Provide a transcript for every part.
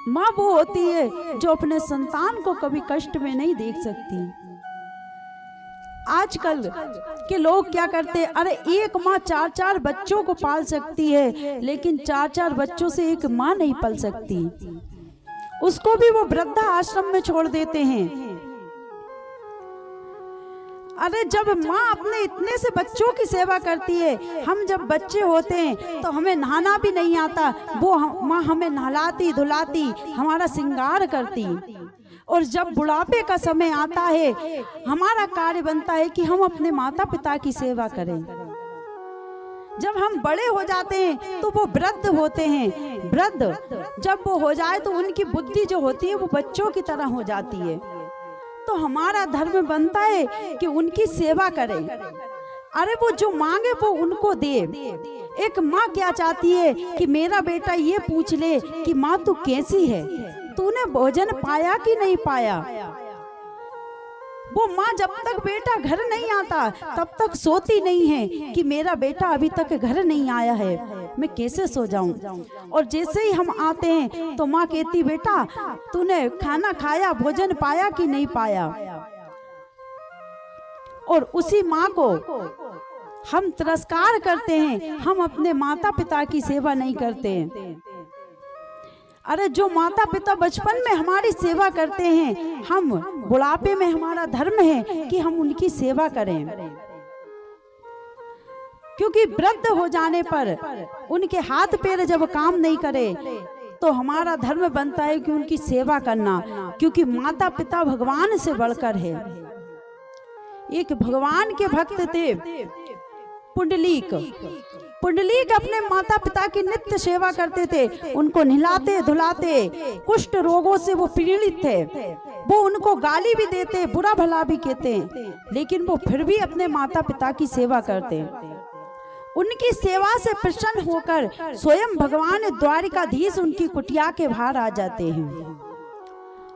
माँ वो होती है जो अपने संतान को कभी कष्ट में नहीं देख सकती। आजकल के लोग क्या करते हैं, अरे एक माँ 4-4 बच्चों को पाल सकती है, लेकिन 4-4 बच्चों से एक माँ नहीं पल सकती। उसको भी वो वृद्धा आश्रम में छोड़ देते हैं। अरे जब माँ अपने इतने से बच्चों की सेवा करती है, हम जब बच्चे होते हैं तो हमें नहाना भी नहीं आता, वो माँ हमें नहलाती धुलाती, हमारा श्रृंगार करती। और जब बुढ़ापे का समय आता है, हमारा कार्य बनता है कि हम अपने माता पिता की सेवा करें। जब हम बड़े हो जाते हैं तो वो वृद्ध होते हैं। वृद्ध जब वो हो जाए तो उनकी बुद्धि जो होती है वो बच्चों की तरह हो जाती है। तो हमारा धर्म बनता है कि उनकी सेवा करें। अरे वो जो मांगे वो उनको दे। एक माँ क्या चाहती है कि मेरा बेटा ये पूछ ले कि माँ तू कैसी है, तूने भोजन पाया कि नहीं पाया। वो माँ जब तक बेटा घर नहीं आता तब तक सोती नहीं है कि मेरा बेटा अभी तक घर नहीं आया है, मैं कैसे सो जाऊं। और जैसे ही हम आते हैं तो माँ कहती बेटा तूने खाना खाया, भोजन पाया कि नहीं पाया। और उसी माँ को हम तिरस्कार करते हैं, हम अपने माता पिता की सेवा नहीं करते हैं। अरे जो माता पिता बचपन में हमारी सेवा करते हैं, हम बुढ़ापे में हमारा धर्म है कि हम उनकी सेवा करें। क्योंकि वृद्ध हो जाने पर उनके हाथ पैर जब काम नहीं करे तो हमारा धर्म बनता है कि उनकी सेवा करना, क्योंकि माता पिता भगवान से बढ़कर है। एक भगवान के भक्त थे पुंडलीक। पुंडलीक अपने माता पिता की नित्य सेवा करते थे, उनको नहलाते धुलाते। कुष्ठ रोगों से वो पीड़ित थे, वो उनको गाली भी देते, बुरा भला भी कहते, लेकिन वो फिर भी अपने माता पिता की सेवा करते। उनकी सेवा से प्रसन्न होकर स्वयं भगवान द्वारिकाधीश उनकी कुटिया के बाहर आ जाते हैं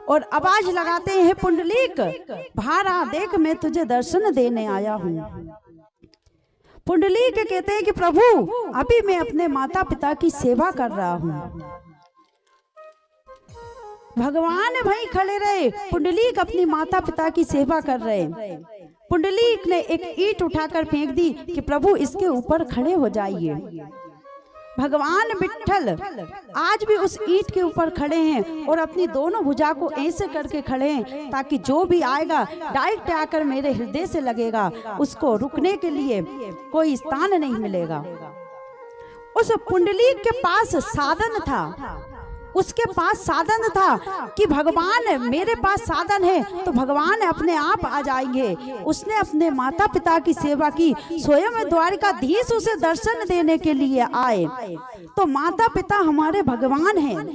और आवाज लगाते हैं, पुंडलीक बाहर आ, देख मैं तुझे दर्शन देने आया हूँ। पुंडलीक कहते हैं कि प्रभु अभी मैं अपने माता पिता की सेवा कर रहा हूँ। भगवान भाई खड़े रहे, पुंडलीक अपनी माता पिता की सेवा कर रहे। पुंडलीक ने एक ईंट उठाकर फेंक दी कि प्रभु इसके ऊपर खड़े हो जाइए। भगवान विट्ठल आज भी उस ईंट के ऊपर खड़े हैं और अपनी दोनों भुजा को ऐसे करके खड़े हैं ताकि जो भी आएगा डायरेक्ट आकर मेरे हृदय से लगेगा, उसको रुकने के लिए कोई स्थान नहीं मिलेगा। उस पुंडलीक के पास साधन था, उसके पास साधन था कि भगवान मेरे पास साधन है तो भगवान अपने आप आ जाएंगे। उसने अपने माता पिता की सेवा की, स्वयं द्वारिकाधीश उसे दर्शन देने के लिए आए। तो माता पिता हमारे भगवान हैं,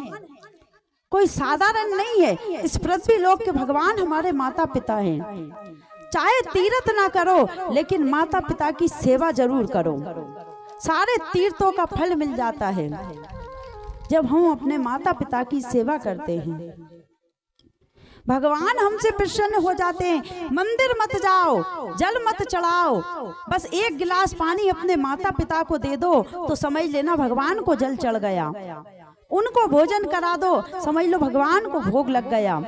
कोई साधारण नहीं है। इस पृथ्वी लोक के भगवान हमारे माता पिता हैं। चाहे तीर्थ ना करो लेकिन माता पिता की सेवा जरूर करो, सारे तीर्थों का फल मिल जाता है जब हम अपने माता पिता की सेवा करते हैं। भगवान हमसे प्रसन्न हो जाते हैं। मंदिर मत जाओ, जल मत चढ़ाओ, बस एक गिलास पानी अपने माता पिता को दे दो तो समझ लेना भगवान को जल चढ़ गया। उनको भोजन करा दो, समझ लो भगवान को भोग लग गया।